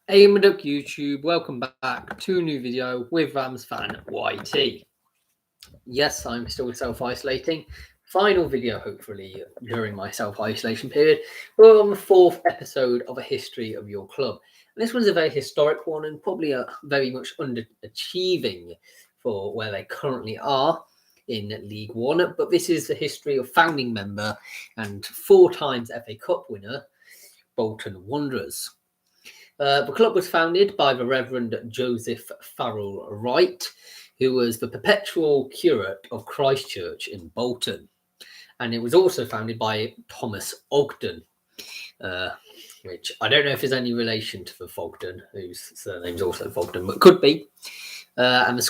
Hey, Maduck YouTube, welcome back to a new video with Rams fan YT. Yes, I'm still self-isolating. Final video, hopefully, during my self-isolation period. We're on the 4th episode of A History of Your Club. And this one's a very historic one and probably very much underachieving for where they currently are in League One. But this is the history of founding member and 4 times FA Cup winner, Bolton Wanderers. The club was founded by the Reverend Joseph Farrell Wright, who was the perpetual curate of Christ Church in Bolton. And it was also founded by Thomas Ogden, which I don't know if there's any relation to the Fogden, whose surname's also Fogden, but could be. And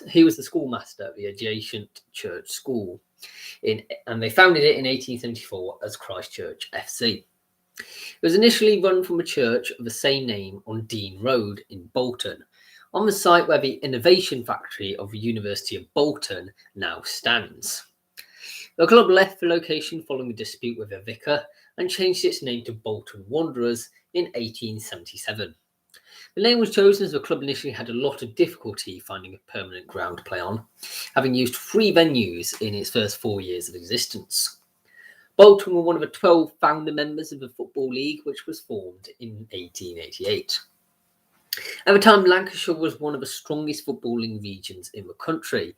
he was the schoolmaster at the adjacent church school. And they founded it in 1874 as Christ Church FC. It was initially run from a church of the same name on Dean Road in Bolton, on the site where the Innovation Factory of the University of Bolton now stands. The club left the location following a dispute with their vicar and changed its name to Bolton Wanderers in 1877. The name was chosen as the club initially had a lot of difficulty finding a permanent ground to play on, having used 3 venues in its first 4 years of existence. Bolton were one of the 12 founder members of the Football League, which was formed in 1888. At the time, Lancashire was one of the strongest footballing regions in the country,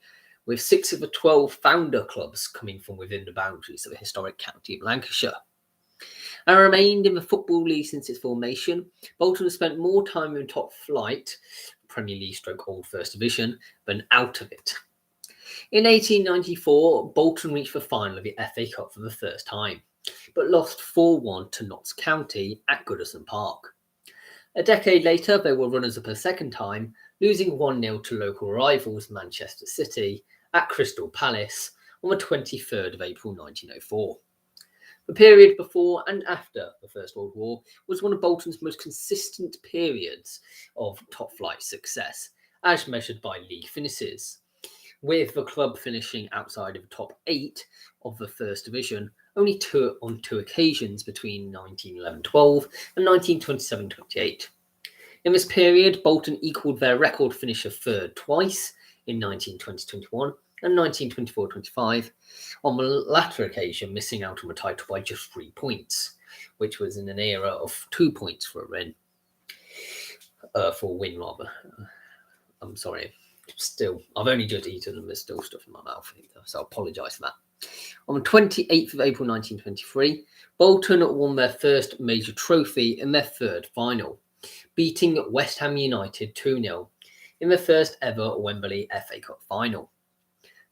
with 6 of the 12 founder clubs coming from within the boundaries of the historic county of Lancashire. And remained in the Football League since its formation. Bolton has spent more time in top flight, Premier League / Old First Division, than out of it. In 1894, Bolton reached the final of the FA Cup for the first time, but lost 4-1 to Notts County at Goodison Park. A decade later, they were runners-up a second time, losing 1-0 to local rivals Manchester City at Crystal Palace on the 23rd of April 1904. The period before and after the First World War was one of Bolton's most consistent periods of top-flight success, as measured by league finishes, with the club finishing outside of the top 8 of the First Division only on two occasions between 1911-12 and 1927-28. In this period, Bolton equalled their record finish of third twice in 1920-21 and 1924-25, on the latter occasion missing out on the title by just 3 points, which was in an era of 2 points for a win. I'm sorry. Still, I've only just eaten and there's still stuff in my mouth, so I apologise for that. On the 28th of April 1923, Bolton won their first major trophy in their third final, beating West Ham United 2-0 in the first ever Wembley FA Cup final.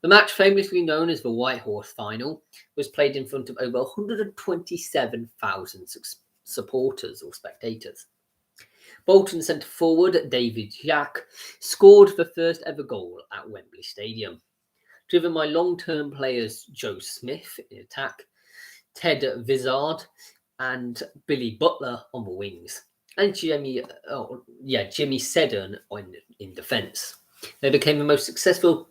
The match, famously known as the White Horse Final, was played in front of over 127,000 supporters or spectators. Bolton centre forward David Jack scored the first ever goal at Wembley Stadium, driven by long-term players Joe Smith in attack, Ted Vizard and Billy Butler on the wings, and Jimmy Seddon in defence. They became the most successful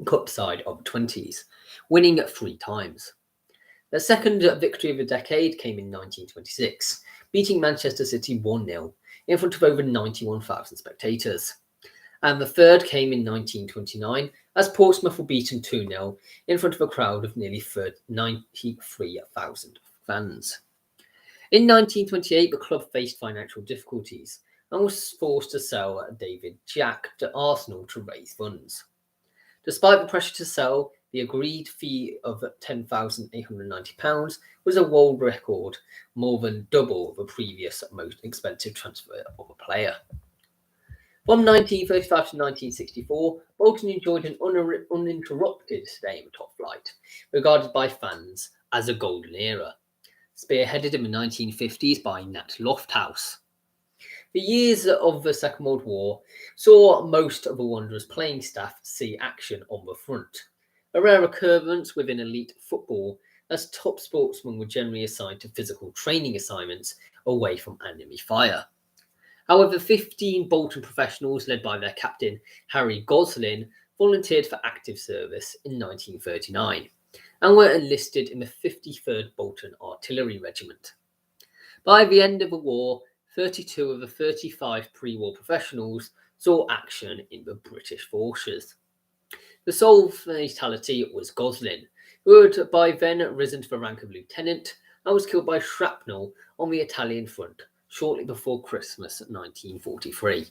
cup side of the 20s, winning 3 times. Their second victory of the decade came in 1926, beating Manchester City 1-0 in front of over 91,000 spectators. And the third came in 1929 as Portsmouth were beaten 2-0 in front of a crowd of nearly 93,000 fans. In 1928, the club faced financial difficulties and was forced to sell David Jack to Arsenal to raise funds. Despite the pressure to sell, the agreed fee of £10,890 was a world record, more than double the previous most expensive transfer of a player. From 1935 to 1964, Bolton enjoyed an uninterrupted stay in the top flight, regarded by fans as a golden era, spearheaded in the 1950s by Nat Lofthouse. The years of the Second World War saw most of the Wanderers' playing staff see action on the front, a rare occurrence within elite football, as top sportsmen were generally assigned to physical training assignments away from enemy fire. However, 15 Bolton professionals, led by their captain Harry Goslin, volunteered for active service in 1939 and were enlisted in the 53rd Bolton Artillery Regiment. By the end of the war, 32 of the 35 pre-war professionals saw action in the British forces. The sole fatality was Goslin, who had by then risen to the rank of lieutenant and was killed by shrapnel on the Italian front shortly before Christmas 1943.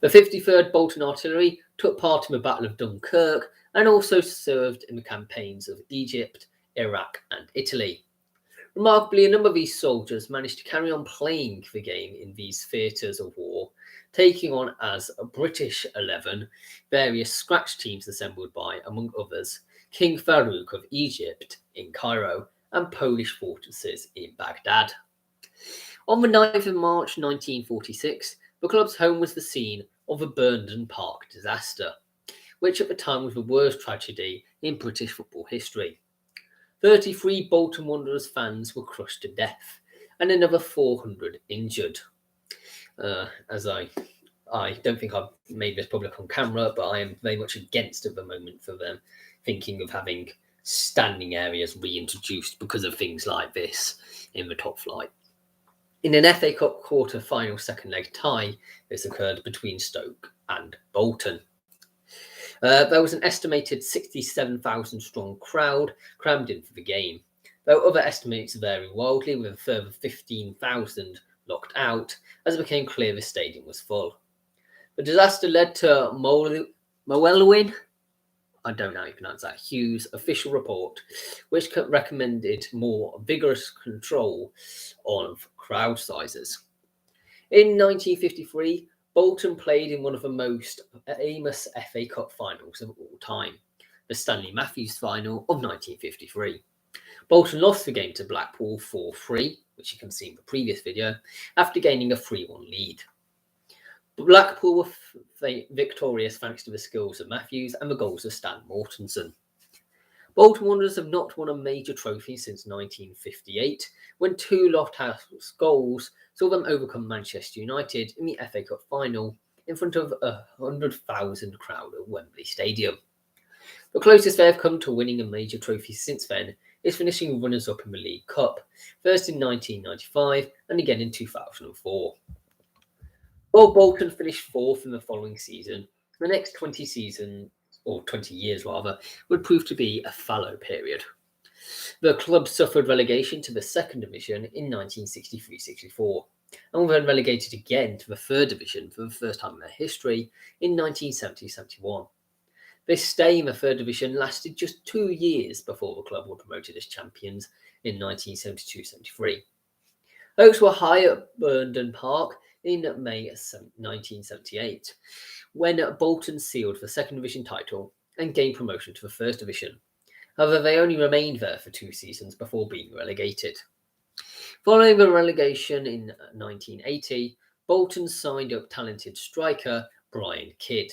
The 53rd Bolton Artillery took part in the Battle of Dunkirk and also served in the campaigns of Egypt, Iraq and Italy. Remarkably, a number of these soldiers managed to carry on playing the game in these theatres of war, taking on as a British 11 various scratch teams assembled by, among others, King Farouk of Egypt in Cairo and Polish fortresses in Baghdad. On the 9th of March 1946, the club's home was the scene of the Burnden Park disaster, which at the time was the worst tragedy in British football history. 33 Bolton Wanderers fans were crushed to death, and another 400 injured. As I don't think I've made this public on camera, but I am very much against at the moment for them thinking of having standing areas reintroduced because of things like this in the top flight. In an FA Cup quarter-final second-leg tie, this occurred between Stoke and Bolton. There was an estimated 67,000-strong crowd crammed in for the game, though other estimates vary wildly, with a further 15,000 locked out as it became clear the stadium was full. The disaster led to Moelwyn, I don't know how you pronounce that, Hughes' official report, which recommended more vigorous control of crowd sizes. In 1953, Bolton played in one of the most famous FA Cup finals of all time, the Stanley Matthews final of 1953. Bolton lost the game to Blackpool 4-3, which you can see in the previous video, after gaining a 3-1 lead. Blackpool were victorious thanks to the skills of Matthews and the goals of Stan Mortensen. Bolton Wanderers have not won a major trophy since 1958, when two Lofthouse goals saw them overcome Manchester United in the FA Cup final in front of a 100,000 crowd at Wembley Stadium. The closest they have come to winning a major trophy since then is finishing runners-up in the League Cup, first in 1995 and again in 2004. While Bolton finished fourth in the following season, the next 20 years would prove to be a fallow period. The club suffered relegation to the second division in 1963-64 and were then relegated again to the third division for the first time in their history in 1970-71. This stay in the third division lasted just 2 years before the club were promoted as champions in 1972-73. Oaks were high at Burnden Park in May 1978, when Bolton sealed the second division title and gained promotion to the first division. However, they only remained there for 2 seasons before being relegated. Following the relegation in 1980, Bolton signed up talented striker Brian Kidd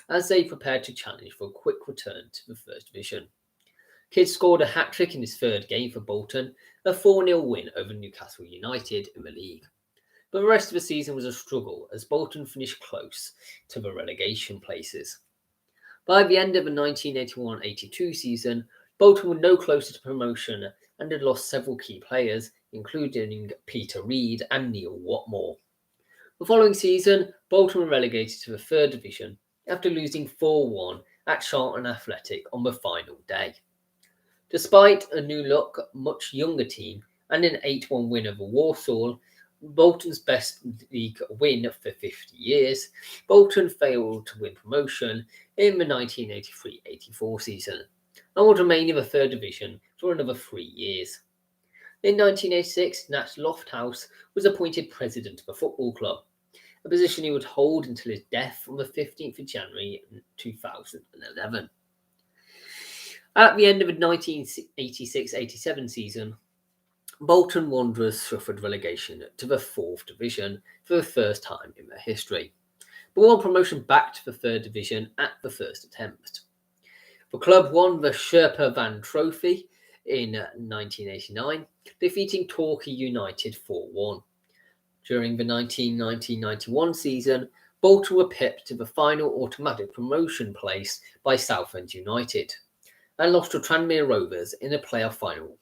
as they prepared to challenge for a quick return to the first division. Kidd scored a hat-trick in his third game for Bolton, a 4-0 win over Newcastle United in the league. But the rest of the season was a struggle as Bolton finished close to the relegation places. By the end of the 1981-82 season, Bolton were no closer to promotion and had lost several key players, including Peter Reid and Neil Watmore. The following season, Bolton were relegated to the third division after losing 4-1 at Charlton Athletic on the final day. Despite a new-look, much younger team and an 8-1 win over Walsall, Bolton's best league win for 50 years, Bolton failed to win promotion in the 1983-84 season and would remain in the third division for another 3 years. In 1986, Nat Lofthouse was appointed president of the football club, a position he would hold until his death on the 15th of January 2011. At the end of the 1986-87 season, Bolton Wanderers suffered relegation to the fourth division for the first time in their history, but won promotion back to the third division at the first attempt. The club won the Sherpa Van Trophy in 1989, defeating Torquay United 4-1. During the 1990-91 season, Bolton were pipped to the final automatic promotion place by Southend United and lost to Tranmere Rovers in a playoff final.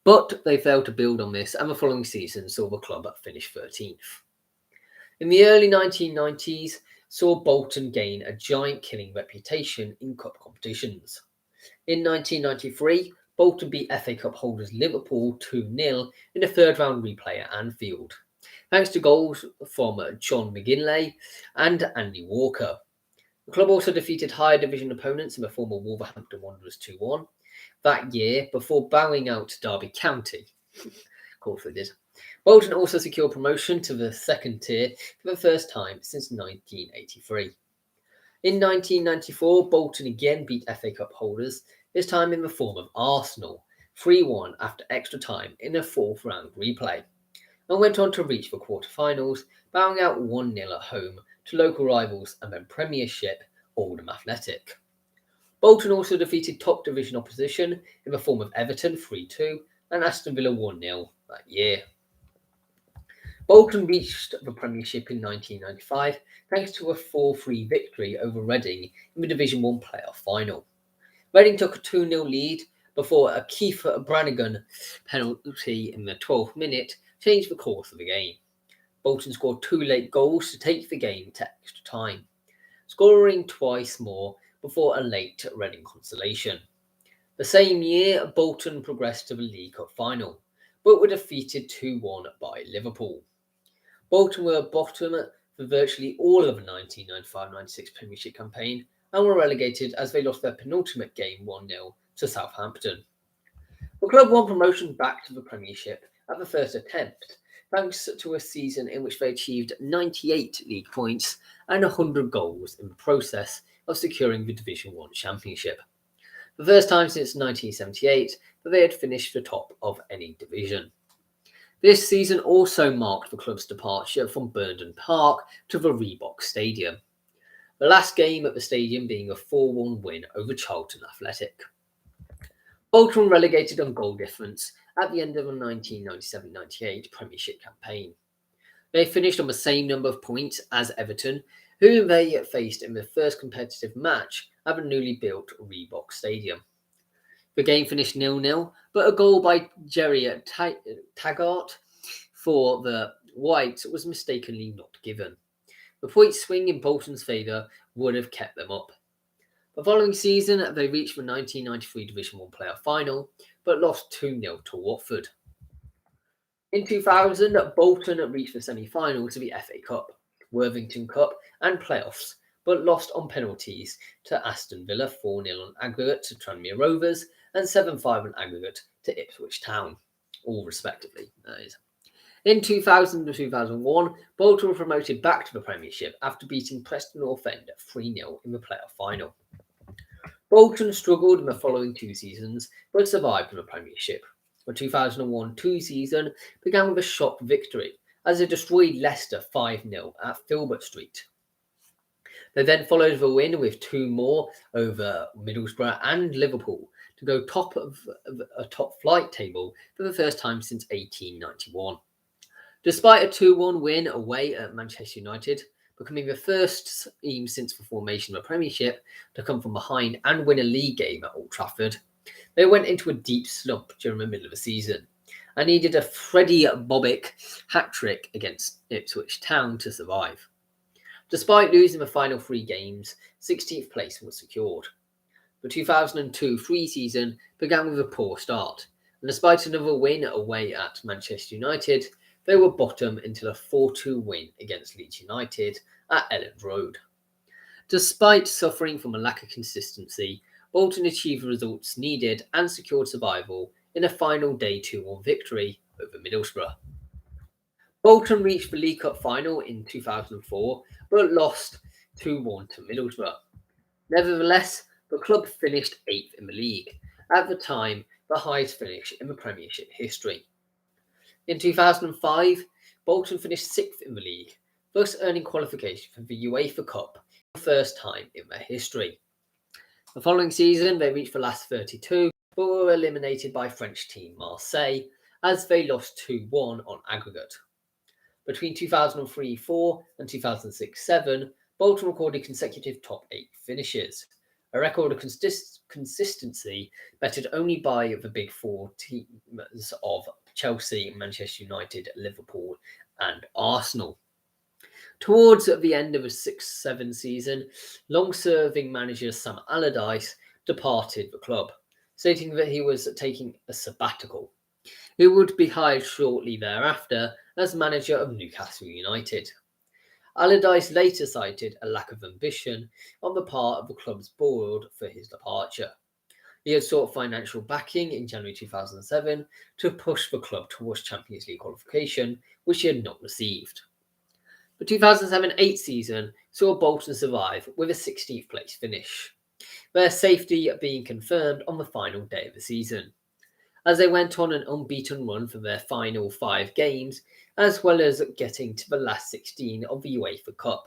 But they failed to build on this, and the following season saw the club finish 13th. In the early 1990s, saw Bolton gain a giant killing reputation in cup competitions. In 1993, Bolton beat FA Cup holders Liverpool 2-0 in a third-round replay at Anfield, thanks to goals from John McGinley and Andy Walker. The club also defeated higher division opponents in the former Wolverhampton Wanderers 2-1 that year before bowing out Derby County. Of course they did. Bolton also secured promotion to the second tier for the first time since 1983. In 1994, Bolton again beat FA Cup holders, this time in the form of Arsenal, 3-1 after extra time in a fourth round replay, and went on to reach the quarter-finals, bowing out 1-0 at home to local rivals and then Premiership Oldham Athletic. Bolton also defeated top division opposition in the form of Everton 3-2 and Aston Villa 1-0 that year. Bolton reached the Premiership in 1995 thanks to a 4-3 victory over Reading in the Division 1 playoff final. Reading took a 2-0 lead before a Keith Brannigan penalty in the 12th minute changed the course of the game. Bolton scored 2 late goals to take the game to extra time, scoring twice more before a late Reading consolation. The same year, Bolton progressed to the League Cup final, but were defeated 2-1 by Liverpool. Bolton were bottom for virtually all of the 1995-96 Premiership campaign and were relegated as they lost their penultimate game 1-0 to Southampton. The club won promotion back to the Premiership at the first attempt, thanks to a season in which they achieved 98 league points and 100 goals in the process of securing the Division 1 Championship. The first time since 1978 that they had finished the top of any division. This season also marked the club's departure from Burnden Park to the Reebok Stadium, the last game at the stadium being a 4-1 win over Charlton Athletic. Bolton relegated on goal difference at the end of the 1997-98 Premiership campaign. They finished on the same number of points as Everton, whom they faced in the first competitive match at the newly built Reebok Stadium. The game finished 0-0, but a goal by Jerry Taggart for the Whites was mistakenly not given. The point swing in Bolton's favour would have kept them up. The following season, they reached the 1993 Division 1 playoff final, but lost 2-0 to Watford. In 2000, Bolton reached the semi-finals of the FA Cup, Worthington Cup and playoffs, but lost on penalties to Aston Villa 4-0 on aggregate to Tranmere Rovers and 7-5 on aggregate to Ipswich Town, all respectively. In 2000 and 2001, Bolton were promoted back to the Premiership after beating Preston North End 3-0 in the playoff final. Bolton struggled in the following 2 seasons, but survived in the Premiership. The 2001-2 season began with a shock victory as they destroyed Leicester 5-0 at Filbert Street. They then followed the win with 2 more over Middlesbrough and Liverpool to go top of a top flight table for the first time since 1891. Despite a 2-1 win away at Manchester United, becoming the first team since the formation of the Premiership to come from behind and win a league game at Old Trafford, they went into a deep slump during the middle of the season and needed a Freddie Bobic hat-trick against Ipswich Town to survive. Despite losing the final 3 games, 16th place was secured. The 2002-03 season began with a poor start, and despite another win away at Manchester United, they were bottom until a 4-2 win against Leeds United at Elland Road. Despite suffering from a lack of consistency, Bolton achieved the results needed and secured survival in a final day 2-1 victory over Middlesbrough. Bolton reached the League Cup final in 2004, but lost 2-1 to Middlesbrough. Nevertheless, the club finished 8th in the league, at the time the highest finish in the Premiership history. In 2005, Bolton finished 6th in the league, thus earning qualification for the UEFA Cup for the first time in their history. The following season, they reached the last 32, but were eliminated by French team Marseille as they lost 2-1 on aggregate. Between 2003-04 and 2006-07, Bolton recorded consecutive top 8 finishes, a record of consistency bettered only by the big four teams of Chelsea, Manchester United, Liverpool and Arsenal. Towards the end of the 6-7 season, long-serving manager Sam Allardyce departed the club, stating that he was taking a sabbatical. He would be hired shortly thereafter as manager of Newcastle United. Allardyce later cited a lack of ambition on the part of the club's board for his departure. He had sought financial backing in January 2007 to push the club towards Champions League qualification, which he had not received. The 2007-8 season saw Bolton survive with a 16th place finish, their safety being confirmed on the final day of the season, as they went on an unbeaten run for their final 5 games, as well as getting to the last 16 of the UEFA Cup.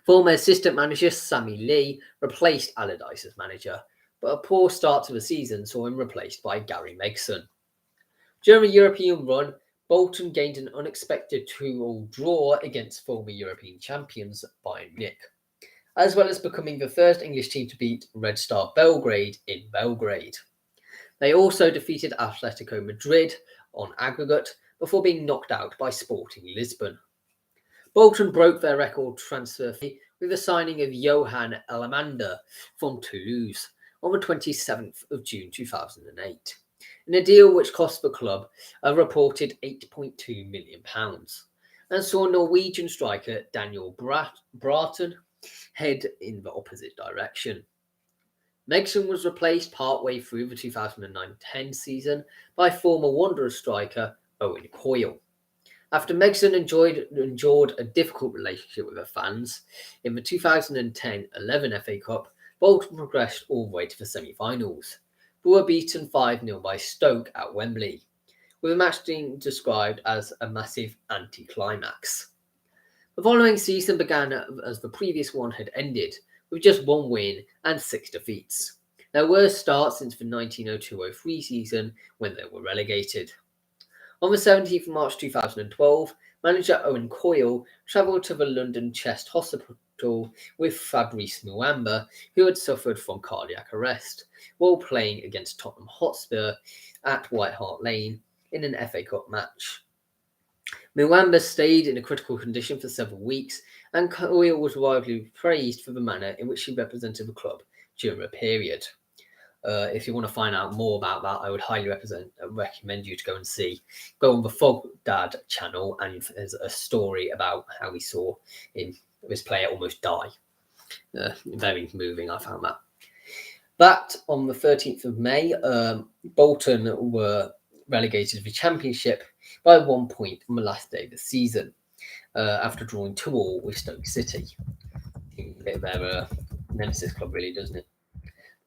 Former assistant manager Sammy Lee replaced Allardyce as manager, but a poor start to the season saw him replaced by Gary Megson. During the European run, Bolton gained an unexpected 2-2 draw against former European champions Bayern Munich, as well as becoming the first English team to beat Red Star Belgrade in Belgrade. They also defeated Atletico Madrid on aggregate before being knocked out by Sporting Lisbon. Bolton broke their record transfer fee with the signing of Johann Alemanda from Toulouse on the 27th of June 2008, in a deal which cost the club a reported £8.2 million, and saw Norwegian striker Daniel Bratton head in the opposite direction. Megson was replaced partway through the 2009-10 season by former Wanderers striker Owen Coyle. After Megson endured a difficult relationship with the fans, in the 2010-11 FA Cup, Bolton progressed all the way to the semi-finals, but were beaten 5-0 by Stoke at Wembley, with the match being described as a massive anti-climax. The following season began as the previous one had ended, with just 1 win and 6 defeats, their worst start since the 1902-03 season when they were relegated. On the 17th of March 2012, manager Owen Coyle travelled to the London Chest Hospital with Fabrice Muamba, who had suffered from cardiac arrest, while playing against Tottenham Hotspur at White Hart Lane in an FA Cup match. Muamba stayed in a critical condition for several weeks, and Coyle was widely praised for the manner in which he represented the club during the period. If you want to find out more about that, I would highly recommend you to go on the Fog Dad channel, and there's a story about how we saw this player almost die. Very moving, I found that. That on the 13th of May, Bolton were relegated to the Championship by 1 point on the last day of the season, after drawing 2-2 with Stoke City. A bit of their nemesis club, really, doesn't it?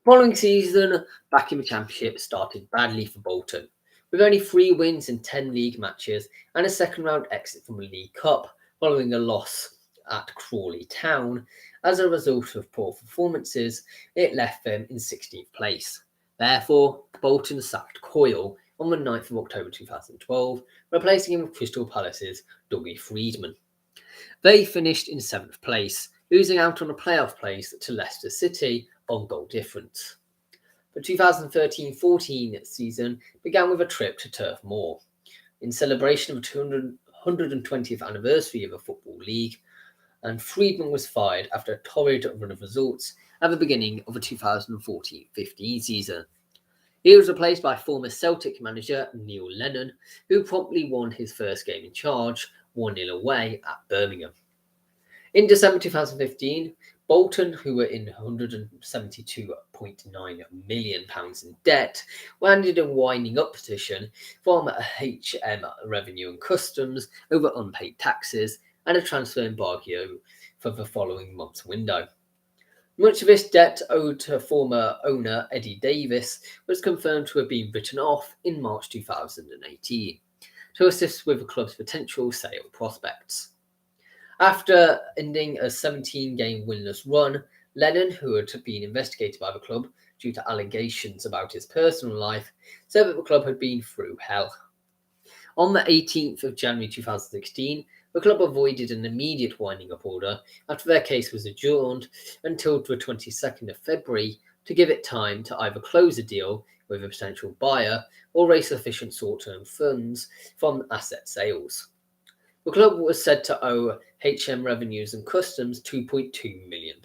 Following season, back in the Championship, started badly for Bolton, with only 3 wins in 10 league matches and a second-round exit from the League Cup following a loss at Crawley Town. As a result of poor performances, it left them in 16th place. Therefore, Bolton sacked Coyle on the 9th of October 2012, replacing him with Crystal Palace's Dougie Freedman. They finished in 7th place, losing out on a playoff place to Leicester City on goal difference. The 2013-14 season began with a trip to Turf Moor in celebration of the 120th anniversary of the Football League, and Freedman was fired after a torrid run of results at the beginning of the 2014-15 season. He was replaced by former Celtic manager Neil Lennon, who promptly won his first game in charge, 1-0 away at Birmingham. In December 2015, Bolton, who were in £172.9 million in debt, landed a winding up petition from HM Revenue and Customs over unpaid taxes and a transfer embargo for the following month's window. Much of this debt, owed to former owner Eddie Davis, was confirmed to have been written off in March 2018 to assist with the club's potential sale prospects. After ending a 17-game winless run, Lennon, who had been investigated by the club due to allegations about his personal life, said that the club had been through hell. On the 18th of January 2016, The club avoided an immediate winding up order after their case was adjourned until the 22nd of February to give it time to either close a deal with a potential buyer or raise sufficient short-term funds from asset sales. The club was said to owe HM Revenues and Customs £2.2 million.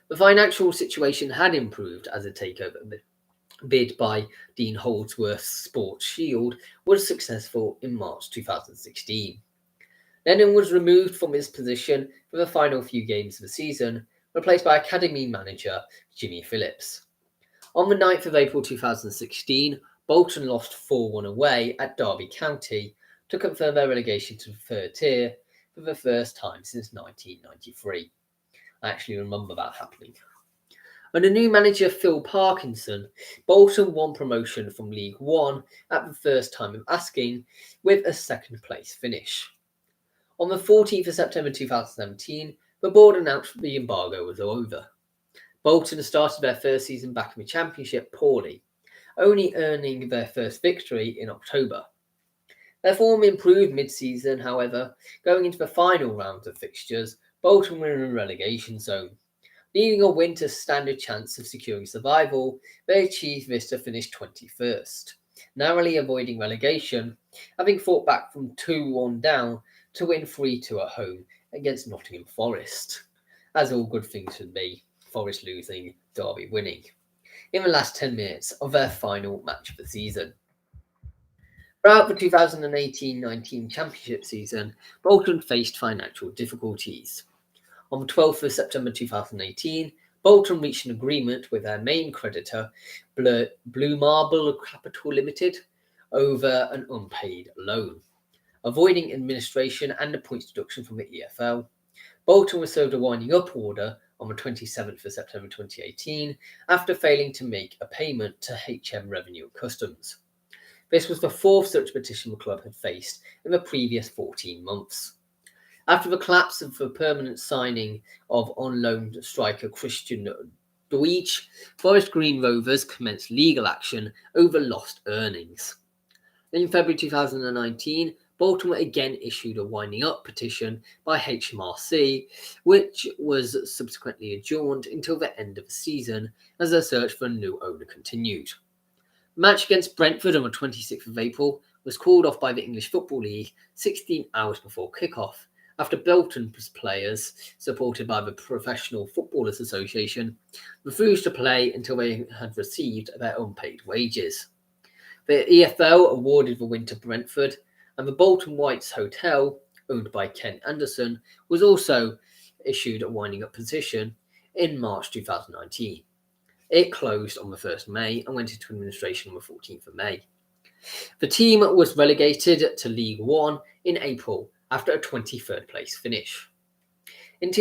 The financial situation had improved as a takeover bid by Dean Holdsworth's Sports Shield was successful in March 2016. Lennon was removed from his position for the final few games of the season, replaced by Academy manager Jimmy Phillips. On the 9th of April 2016, Bolton lost 4-1 away at Derby County to confirm their relegation to the third tier for the first time since 1993. I actually remember that happening. Under new manager Phil Parkinson, Bolton won promotion from League One at the first time of asking, with a second place finish. On the 14th of September 2017, the board announced the embargo was over. Bolton started their first season back in the Championship poorly, only earning their first victory in October. Their form improved mid-season, however. Going into the final round of fixtures, Bolton were in a relegation zone. Needing a win to stand a chance of securing survival, they achieved this to finish 21st, narrowly avoiding relegation, having fought back from 2-1 down to win 3-2 at home against Nottingham Forest. As all good things should be, Forest losing, Derby winning, in the last 10 minutes of their final match of the season. Throughout the 2018-19 Championship season, Bolton faced financial difficulties. On the 12th of September 2018, Bolton reached an agreement with their main creditor, Blue Marble Capital Limited, over an unpaid loan. Avoiding administration and a points deduction from the EFL, Bolton was served a winding up order on the 27th of September 2018 after failing to make a payment to HM Revenue and Customs. This was the fourth such petition the club had faced in the previous 14 months. After the collapse of the permanent signing of on-loan striker Christian Deutsch, Forest Green Rovers commenced legal action over lost earnings. In February 2019, Bolton again issued a winding up petition by HMRC, which was subsequently adjourned until the end of the season as their search for a new owner continued. The match against Brentford on the 26th of April was called off by the English Football League 16 hours before kick-off, after Bolton players, supported by the Professional Footballers Association, refused to play until they had received their unpaid wages. The EFL awarded the win to Brentford, and the Bolton Whites Hotel, owned by Ken Anderson, was also issued a winding up petition in March 2019. It closed on the 1st of May and went into administration on the 14th of May. The team was relegated to League One in April after a 23rd place finish. In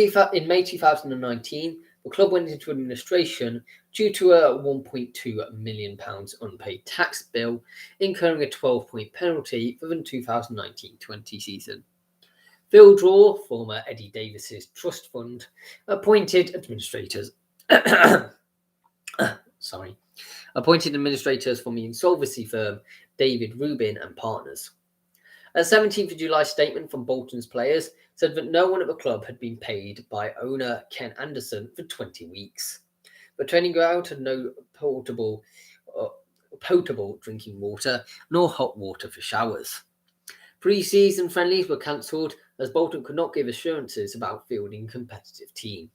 May 2019, the club went into administration due to a £1.2 million unpaid tax bill, incurring a 12-point penalty for the 2019-20 season. Phil Draw, former Eddie Davis's trust fund, appointed administrators from the insolvency firm David Rubin and Partners. A 17th of July statement from Bolton's players said that no one at the club had been paid by owner Ken Anderson for 20 weeks. The training ground had no potable drinking water nor hot water for showers. Pre-season friendlies were cancelled as Bolton could not give assurances about fielding a competitive team.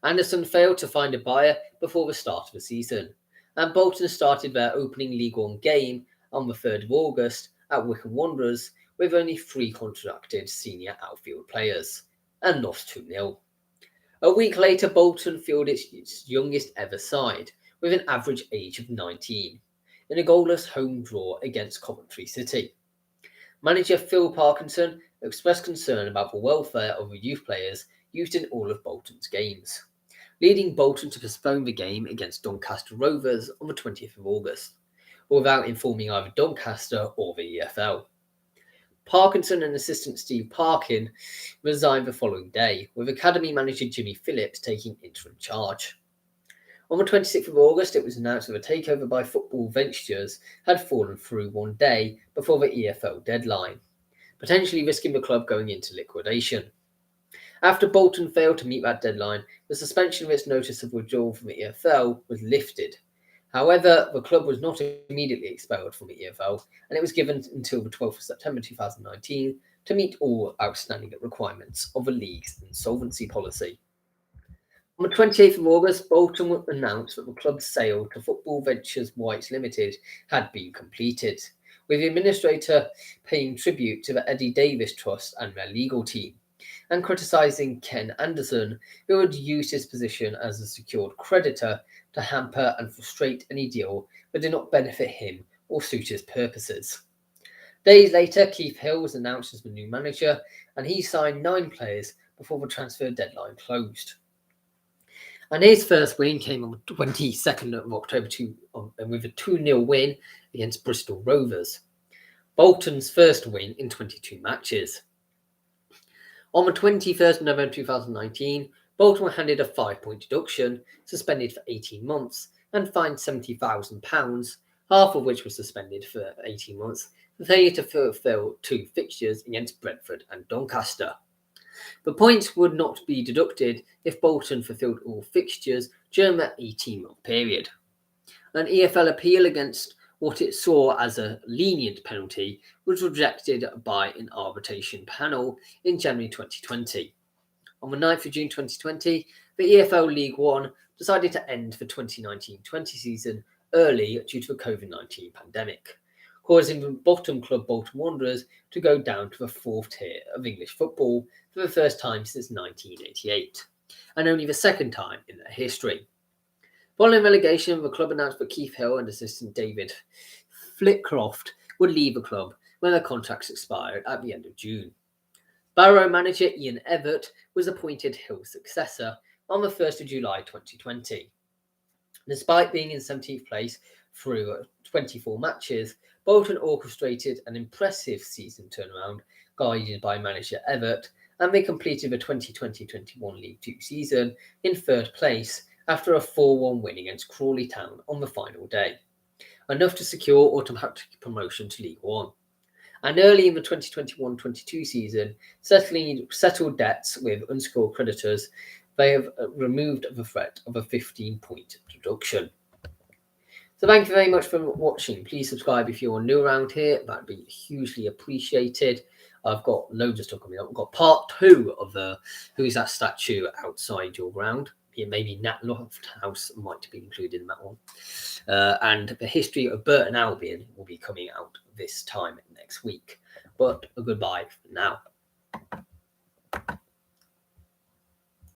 Anderson failed to find a buyer before the start of the season, and Bolton started their opening League One game on the 3rd of August at Bolton Wanderers with only 3 contracted senior outfield players, and lost 2-0. A week later, Bolton fielded its youngest ever side, with an average age of 19, in a goalless home draw against Coventry City. Manager Phil Parkinson expressed concern about the welfare of the youth players used in all of Bolton's games, leading Bolton to postpone the game against Doncaster Rovers on the 20th of August, without informing either Doncaster or the EFL. Parkinson and assistant Steve Parkin resigned the following day, with Academy manager Jimmy Phillips taking interim charge. On the 26th of August, it was announced that a takeover by Football Ventures had fallen through one day before the EFL deadline. potentially risking the club going into liquidation. After Bolton failed to meet that deadline, the suspension of its notice of withdrawal from the EFL was lifted. However, the club was not immediately expelled from the EFL, and it was given until the 12th of September 2019 to meet all outstanding requirements of the league's insolvency policy. On the 28th of August, Bolton announced that the club's sale to Football Ventures Whites Limited had been completed, with the administrator paying tribute to the Eddie Davis Trust and their legal team, and criticising Ken Anderson, who had used his position as a secured creditor to hamper and frustrate any deal that did not benefit him or suit his purposes. Days later, Keith Hill was announced as the new manager, and he signed 9 players before the transfer deadline closed. And his first win came on the 22nd of October with a 2-0 win against Bristol Rovers, Bolton's first win in 22 matches. On the 21st of November 2019, Bolton were handed a 5-point deduction, suspended for 18 months, and fined £70,000, half of which was suspended for 18 months, for failure to fulfil 2 fixtures against Brentford and Doncaster. The points would not be deducted if Bolton fulfilled all fixtures during that 18-month period. An EFL appeal against what it saw as a lenient penalty was rejected by an arbitration panel in January 2020. On the 9th of June 2020, the EFL League One decided to end the 2019-20 season early due to the COVID-19 pandemic, causing the bottom club Bolton Wanderers to go down to the 4th tier of English football for the first time since 1988, and only the second time in their history. Following relegation, the club announced that Keith Hill and assistant David Flitcroft would leave the club when their contracts expired at the end of June. Barrow manager Ian Evatt was appointed Hill's successor on the 1st of July 2020. Despite being in 17th place through 24 matches, Bolton orchestrated an impressive season turnaround guided by manager Evatt, and they completed the 2020-21 League 2 season in 3rd place after a 4-1 win against Crawley Town on the final day, enough to secure automatic promotion to League One. And early in the 2021-22 season, settled debts with unscored creditors, they have removed the threat of a 15-point deduction. So thank you very much for watching. Please subscribe if you're new around here. That'd be hugely appreciated. I've got loads of stuff coming up. I've got part 2 of the Who Is That Statue Outside Your Ground. Yeah, maybe Nat Lofthouse might be included in that one. And the history of Burton Albion will be coming out this time next week. But a goodbye for now.